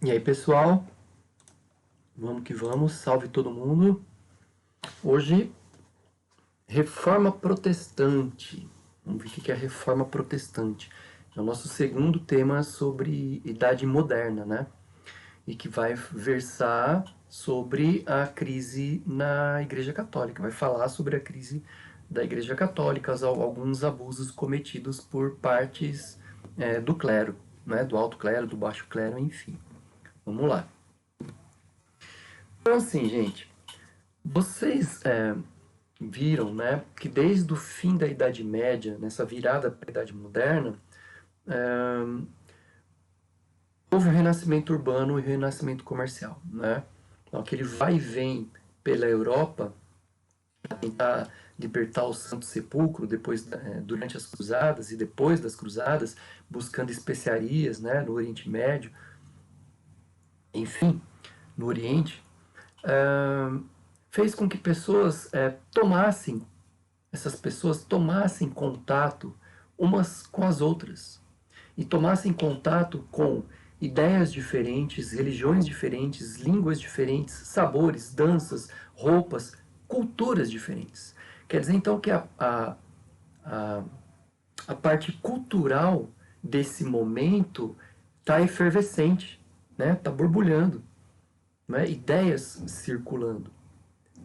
E aí, pessoal, vamos que vamos, salve todo mundo. Hoje, Reforma Protestante. Vamos ver o que é a Reforma Protestante. É o nosso segundo tema sobre Idade Moderna, né? E que vai versar sobre a crise na Igreja Católica. Vai falar sobre a crise da Igreja Católica, alguns abusos cometidos por partes do clero, né? Do alto clero, do baixo clero, enfim. Vamos lá. Então, assim, gente, vocês viram, né, que desde o fim da Idade Média, nessa virada para a Idade Moderna, houve o renascimento urbano e o renascimento comercial, né? Então, aquele vai e vem pela Europa para tentar libertar o Santo Sepulcro durante as Cruzadas e depois das Cruzadas, buscando especiarias, né, no Oriente Médio, enfim, no Oriente, fez com que essas pessoas tomassem contato umas com as outras e tomassem contato com ideias diferentes, religiões diferentes, línguas diferentes, sabores, danças, roupas, culturas diferentes. Quer dizer então que a parte cultural desse momento está efervescente, né? Está borbulhando, né? Ideias circulando,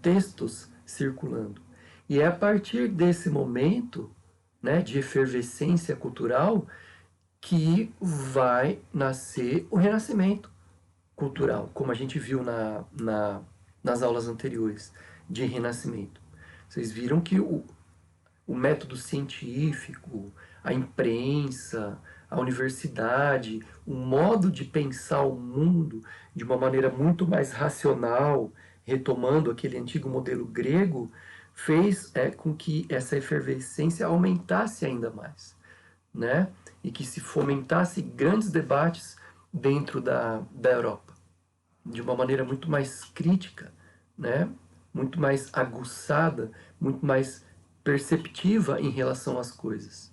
textos circulando. E é a partir desse momento, né, de efervescência cultural que vai nascer o renascimento cultural, como a gente viu nas aulas anteriores de renascimento. Vocês viram que o método científico, a imprensa, a universidade, o modo de pensar o mundo de uma maneira muito mais racional, retomando aquele antigo modelo grego, fez com que essa efervescência aumentasse ainda mais, né? E que se fomentasse grandes debates dentro da Europa, de uma maneira muito mais crítica, né? Muito mais aguçada, muito mais perceptiva em relação às coisas.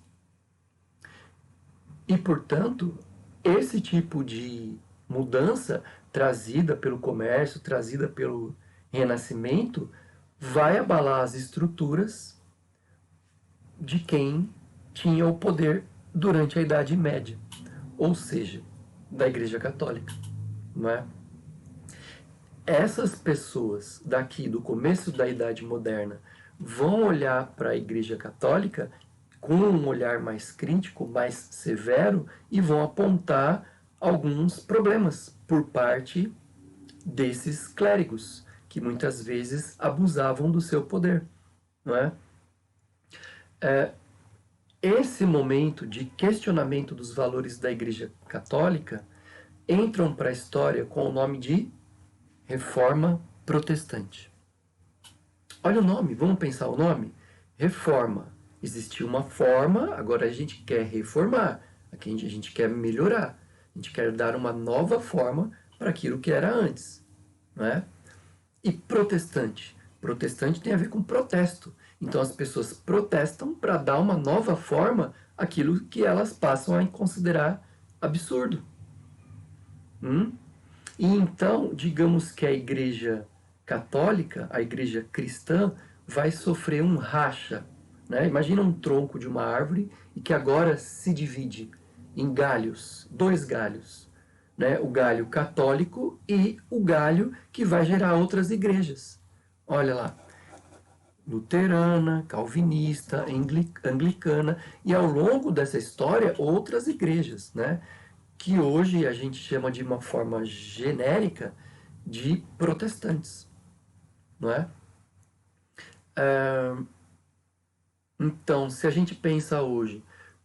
E, portanto, esse tipo de mudança trazida pelo comércio, trazida pelo renascimento, vai abalar as estruturas de quem tinha o poder durante a Idade Média, ou seja, da Igreja Católica, não é? Essas pessoas daqui do começo da Idade Moderna vão olhar para a Igreja Católica com um olhar mais crítico, mais severo, e vão apontar alguns problemas por parte desses clérigos, que muitas vezes abusavam do seu poder, não é? Esse momento de questionamento dos valores da Igreja Católica entram para a história com o nome de Reforma Protestante. Olha o nome, vamos pensar o nome? Reforma. Existiu uma forma, agora a gente quer reformar, aqui a gente quer melhorar, a gente quer dar uma nova forma para aquilo que era antes, não é? E protestante. Protestante tem a ver com protesto. Então as pessoas protestam para dar uma nova forma àquilo que elas passam a considerar absurdo. E então, digamos que a Igreja Católica, a Igreja Cristã, vai sofrer um racha, né? Imagina um tronco de uma árvore e que agora se divide em galhos, dois galhos, né? O galho católico e o galho que vai gerar outras igrejas. Olha lá, luterana, calvinista, anglicana, e ao longo dessa história outras igrejas, né? Que hoje a gente chama de uma forma genérica de protestantes, não é? Então, se a gente pensa hoje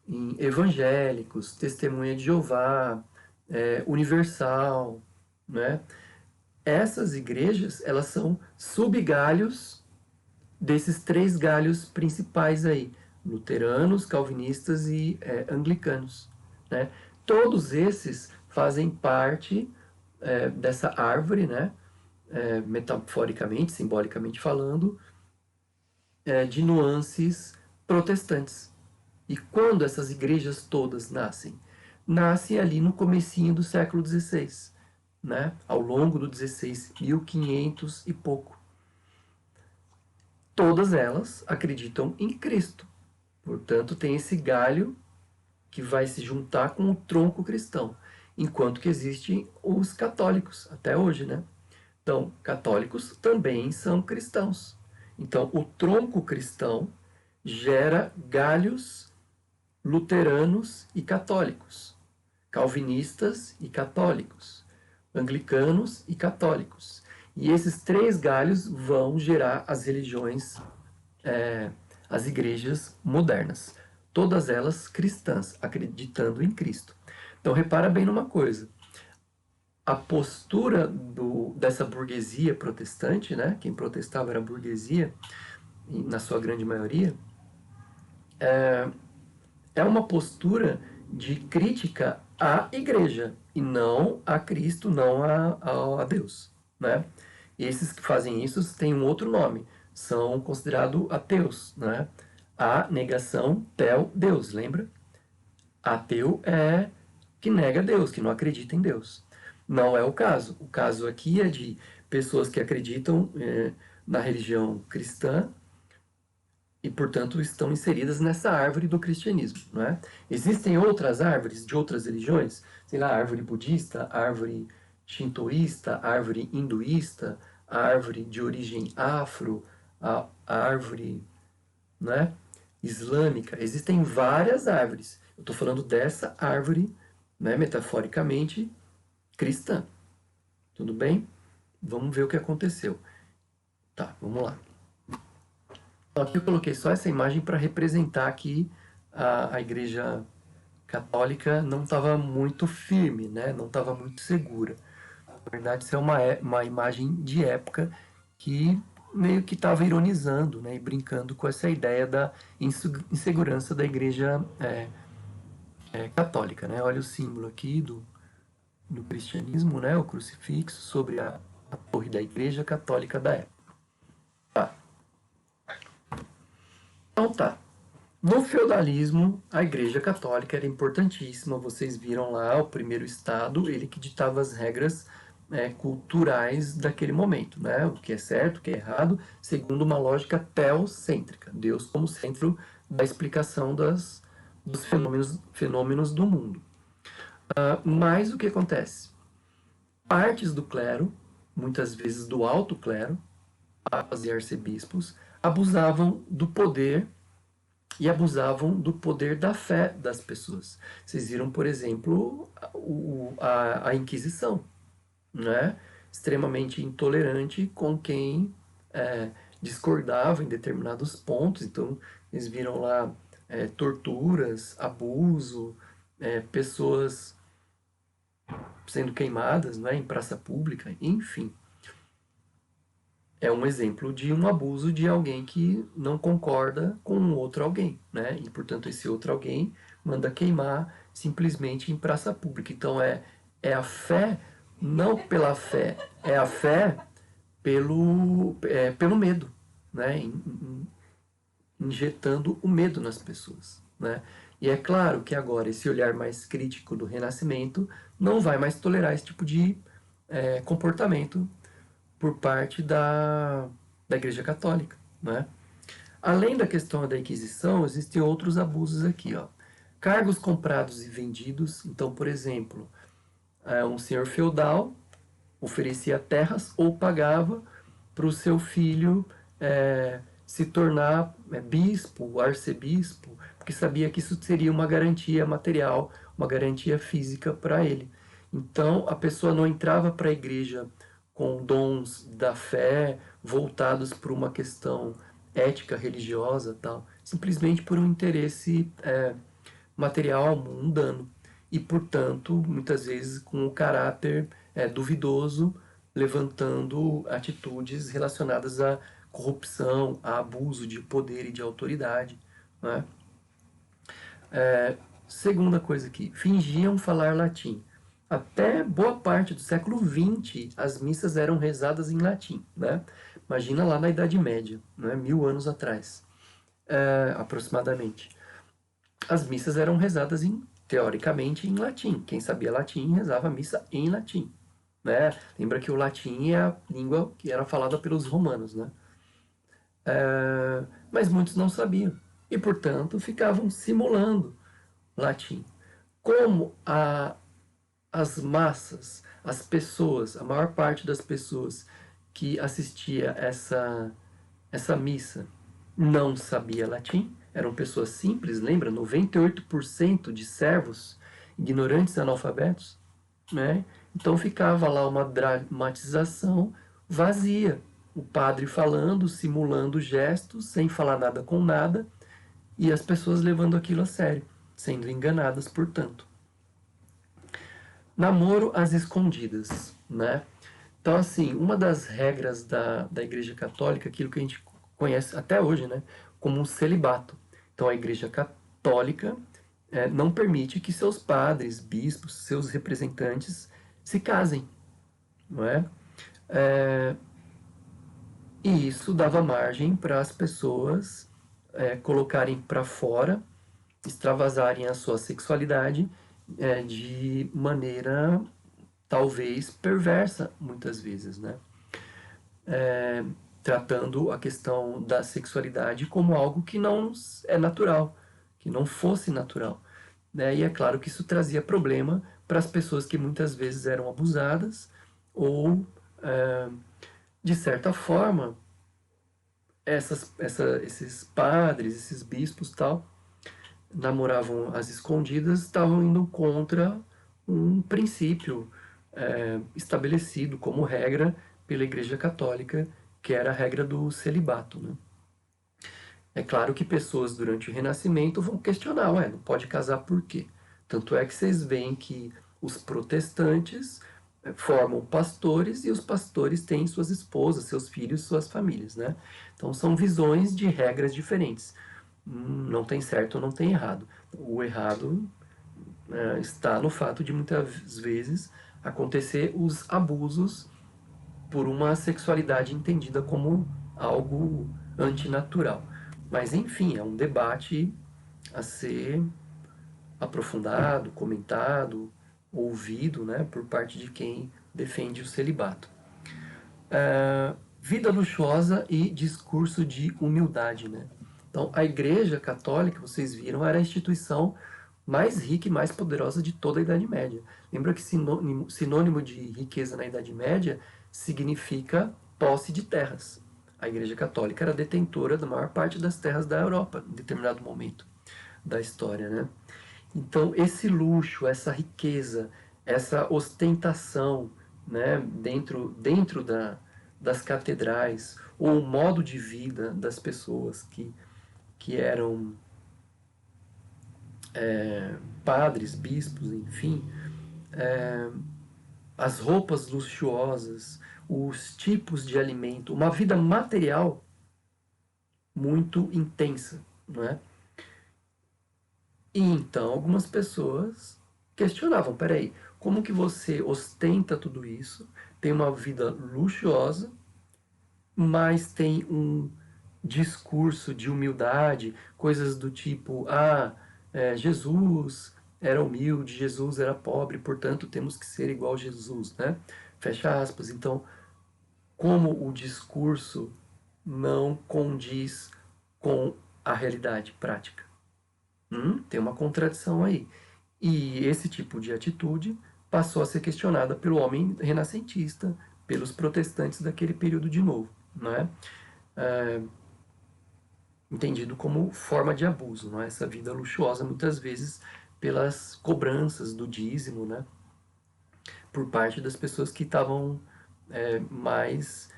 em evangélicos, testemunha de Jeová, universal, né? Essas igrejas, elas são subgalhos desses três galhos principais aí, luteranos, calvinistas e anglicanos, né? Todos esses fazem parte dessa árvore, né? Metaforicamente, simbolicamente falando, de nuances protestantes. E quando essas igrejas todas nascem? Nascem ali no comecinho do século XVI, né? Ao longo do 16, 1500 e pouco. Todas elas acreditam em Cristo. Portanto, tem esse galho que vai se juntar com o tronco cristão. Enquanto que existem os católicos, até hoje, né? Então, católicos também são cristãos. Então, o tronco cristão gera galhos luteranos e católicos, calvinistas e católicos, anglicanos e católicos. E esses três galhos vão gerar as religiões, as igrejas modernas. Todas elas cristãs, acreditando em Cristo. Então, repara bem numa coisa. A postura dessa burguesia protestante, né? Quem protestava era a burguesia, na sua grande maioria, é uma postura de crítica à igreja e não a Cristo, não a Deus, né? E esses que fazem isso têm um outro nome, são considerados ateus, né? A negação tel Deus, lembra? Ateu é que nega Deus, que não acredita em Deus. Não é o caso. O caso aqui é de pessoas que acreditam na religião cristã e, portanto, estão inseridas nessa árvore do cristianismo, não é? Existem outras árvores de outras religiões, sei lá, árvore budista, árvore shintoísta, árvore hinduísta, árvore de origem afro, a árvore, não é? Islâmica. Existem várias árvores. Eu estou falando dessa árvore, né, metaforicamente, cristã. Tudo bem? Vamos ver o que aconteceu. Tá, vamos lá. Aqui eu coloquei só essa imagem para representar que a Igreja Católica não estava muito firme, né? Não estava muito segura. Na verdade, isso é uma imagem de época que meio que estava ironizando, né? E brincando com essa ideia da insegurança da Igreja católica, né? Olha o símbolo aqui do cristianismo, né? O crucifixo sobre a torre da Igreja Católica da época. Tá. Então tá. No feudalismo, a Igreja Católica era importantíssima. Vocês viram lá o primeiro Estado, ele que ditava as regras culturais daquele momento, né? O que é certo, o que é errado, segundo uma lógica teocêntrica. Deus como centro da explicação dos fenômenos do mundo. Mas o que acontece? Partes do clero, muitas vezes do alto clero, papas e arcebispos, abusavam do poder e abusavam do poder da fé das pessoas. Vocês viram, por exemplo, a Inquisição, né? Extremamente intolerante com quem discordava em determinados pontos. Então, eles viram lá torturas, abuso, pessoas sendo queimadas, né, em praça pública, enfim. É um exemplo de um abuso de alguém que não concorda com um outro alguém, né? E, portanto, esse outro alguém manda queimar simplesmente em praça pública. Então, é a fé, não pela fé, é a fé pelo medo, né? Injetando o medo nas pessoas, né? E é claro que agora esse olhar mais crítico do Renascimento não vai mais tolerar esse tipo de comportamento por parte da Igreja Católica, né? Além da questão da Inquisição, existem outros abusos aqui, ó. Cargos comprados e vendidos. Então, por exemplo, um senhor feudal oferecia terras ou pagava para o seu filho se tornar bispo, arcebispo, porque sabia que isso seria uma garantia material, uma garantia física para ele. Então, a pessoa não entrava para a igreja com dons da fé voltados para uma questão ética, religiosa, tal, simplesmente por um interesse material, mundano. E, portanto, muitas vezes com o caráter duvidoso, levantando atitudes relacionadas à corrupção, a abuso de poder e de autoridade, né? Segunda coisa aqui, fingiam falar latim. Até boa parte do século XX, as missas eram rezadas em latim, né? Imagina lá na Idade Média, né? 1000 anos atrás, aproximadamente. As missas eram rezadas teoricamente em latim. Quem sabia latim rezava a missa em latim, né? Lembra que o latim é a língua que era falada pelos romanos, né? Mas muitos não sabiam e, portanto, ficavam simulando latim. Como as massas, as pessoas, a maior parte das pessoas que assistia essa missa não sabia latim, eram pessoas simples, lembra? 98% de servos ignorantes e analfabetos, né? Então ficava lá uma dramatização vazia. O padre falando, simulando gestos, sem falar nada com nada, e as pessoas levando aquilo a sério, sendo enganadas, portanto. Namoro às escondidas, né? Então, assim, uma das regras da Igreja Católica, aquilo que a gente conhece até hoje, né, como um celibato. Então, a Igreja Católica não permite que seus padres, bispos, seus representantes se casem, não é? E isso dava margem para as pessoas colocarem para fora, extravasarem a sua sexualidade de maneira talvez perversa, muitas vezes, né? Tratando a questão da sexualidade como algo que não é natural, que não fosse natural. Né? E é claro que isso trazia problema para as pessoas que muitas vezes eram abusadas ou, de certa forma, esses padres, esses bispos tal, namoravam às escondidas, estavam indo contra um princípio estabelecido como regra pela Igreja Católica, que era a regra do celibato. Né? É claro que pessoas durante o Renascimento vão questionar, ué, não pode casar por quê? Tanto é que vocês veem que os protestantes formam pastores e os pastores têm suas esposas, seus filhos, suas famílias, né? Então são visões de regras diferentes. Não tem certo ou não tem errado. O errado está no fato de muitas vezes acontecer os abusos por uma sexualidade entendida como algo antinatural. Mas enfim, é um debate a ser aprofundado, comentado, ouvido, né, por parte de quem defende o celibato. Vida luxuosa e discurso de humildade, né? Então, a Igreja Católica, vocês viram, era a instituição mais rica e mais poderosa de toda a Idade Média. Lembra que sinônimo de riqueza na Idade Média significa posse de terras. A Igreja Católica era detentora da maior parte das terras da Europa, em determinado momento da história, né? Então, esse luxo, essa riqueza, essa ostentação, né, dentro das catedrais, ou o modo de vida das pessoas que eram padres, bispos, enfim, as roupas luxuosas, os tipos de alimento, uma vida material muito intensa, não é? E então algumas pessoas questionavam, peraí, como que você ostenta tudo isso, tem uma vida luxuosa, mas tem um discurso de humildade, coisas do tipo, Jesus era humilde, Jesus era pobre, portanto temos que ser igual a Jesus, né? Fecha aspas. Então, como o discurso não condiz com a realidade prática? Tem uma contradição aí. E esse tipo de atitude passou a ser questionada pelo homem renascentista, pelos protestantes daquele período de novo, não é? Entendido como forma de abuso, não é? Essa vida luxuosa muitas vezes pelas cobranças do dízimo, né? Por parte das pessoas que estavam mais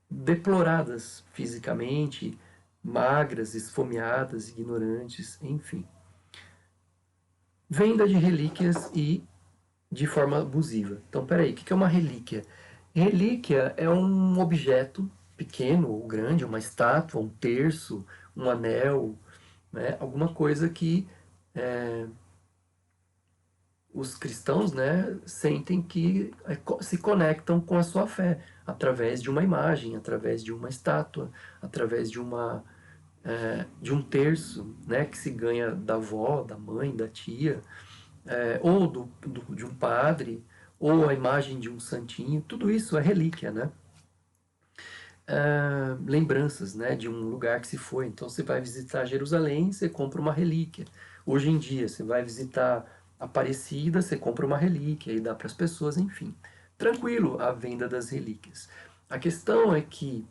deploradas fisicamente, magras, esfomeadas, ignorantes, enfim. Venda de relíquias e de forma abusiva. Então, peraí, o que é uma relíquia? Relíquia é um objeto pequeno ou grande, uma estátua, um terço, um anel, né? Alguma coisa que os cristãos, né, sentem que se conectam com a sua fé através de uma imagem, através de uma estátua, através de um terço, né, que se ganha da avó, da mãe, da tia, ou de um padre, ou a imagem de um santinho, tudo isso é relíquia, né? Lembranças, né, de um lugar que se foi. Então você vai visitar Jerusalém, você compra uma relíquia. Hoje em dia você vai visitar Aparecida, você compra uma relíquia e dá para as pessoas, enfim. Tranquilo a venda das relíquias. A questão é que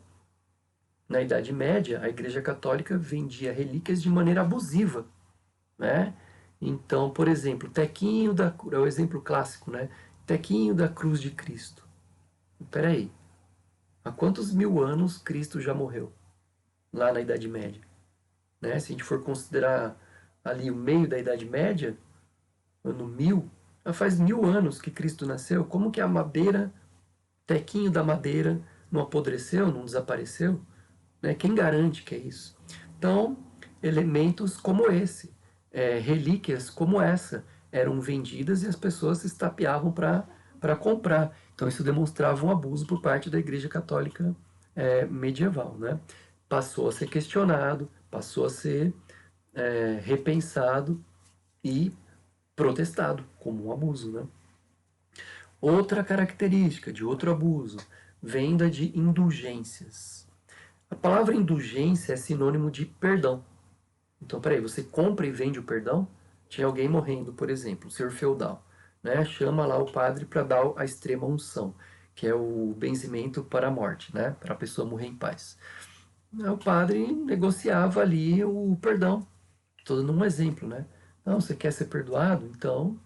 na Idade Média a Igreja Católica vendia relíquias de maneira abusiva, né? Então, por exemplo, Tequinho da é o exemplo clássico, né? Tequinho da Cruz de Cristo. Peraí, há quantos mil anos Cristo já morreu? Lá na Idade Média, né? Se a gente for considerar ali o meio da Idade Média, ano 1000, faz 1000 anos que Cristo nasceu. Como que a madeira, tequinho da madeira, não apodreceu, não desapareceu? Né? Quem garante que é isso? Então, elementos como esse, relíquias como essa, eram vendidas e as pessoas se estapeavam para comprar. Então, isso demonstrava um abuso por parte da Igreja Católica medieval, né? Passou a ser questionado, passou a ser repensado e protestado como um abuso, né? Outra característica de outro abuso, venda de indulgências. A palavra indulgência é sinônimo de perdão. Então, peraí, você compra e vende o perdão? Tinha alguém morrendo, por exemplo, o senhor feudal, né? Chama lá o padre para dar a extrema unção, que é o benzimento para a morte, né? Para a pessoa morrer em paz. O padre negociava ali o perdão. Estou dando um exemplo, né? Não, você quer ser perdoado? Então,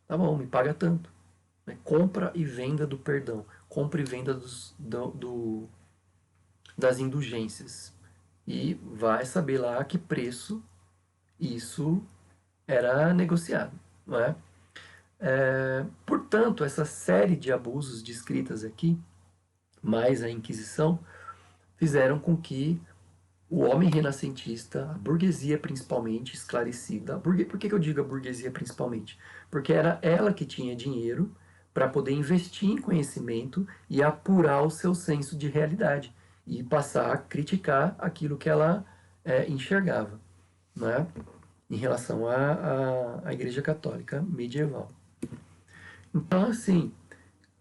tá bom, me paga tanto. Né? Compra e venda do perdão. Compra e venda das indulgências. E vai saber lá a que preço isso era negociado, não é? Portanto, essa série de abusos descritas aqui, mais a Inquisição, fizeram com que o homem renascentista, a burguesia principalmente esclarecida, por que eu digo a burguesia principalmente? Porque era ela que tinha dinheiro para poder investir em conhecimento e apurar o seu senso de realidade e passar a criticar aquilo que ela enxergava, né? Em relação à Igreja Católica medieval. Então, assim,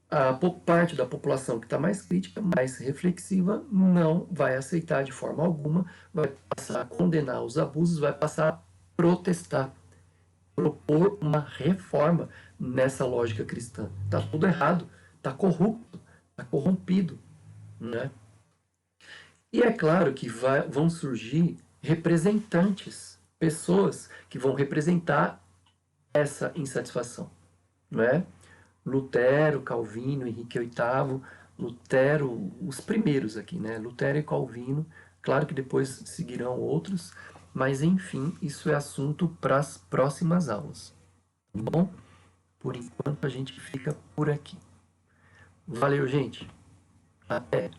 a parte da população que está mais crítica, mais reflexiva, não vai aceitar de forma alguma, vai passar a condenar os abusos, vai passar a protestar, propor uma reforma nessa lógica cristã. Está tudo errado, está corrupto, está corrompido, né? E é claro que vão surgir representantes, pessoas que vão representar essa insatisfação, não é? Lutero, Calvino, Henrique VIII, Lutero, os primeiros aqui, né? Lutero e Calvino, claro que depois seguirão outros, mas enfim, isso é assunto para as próximas aulas. Tá bom? Por enquanto a gente fica por aqui. Valeu, gente. Até!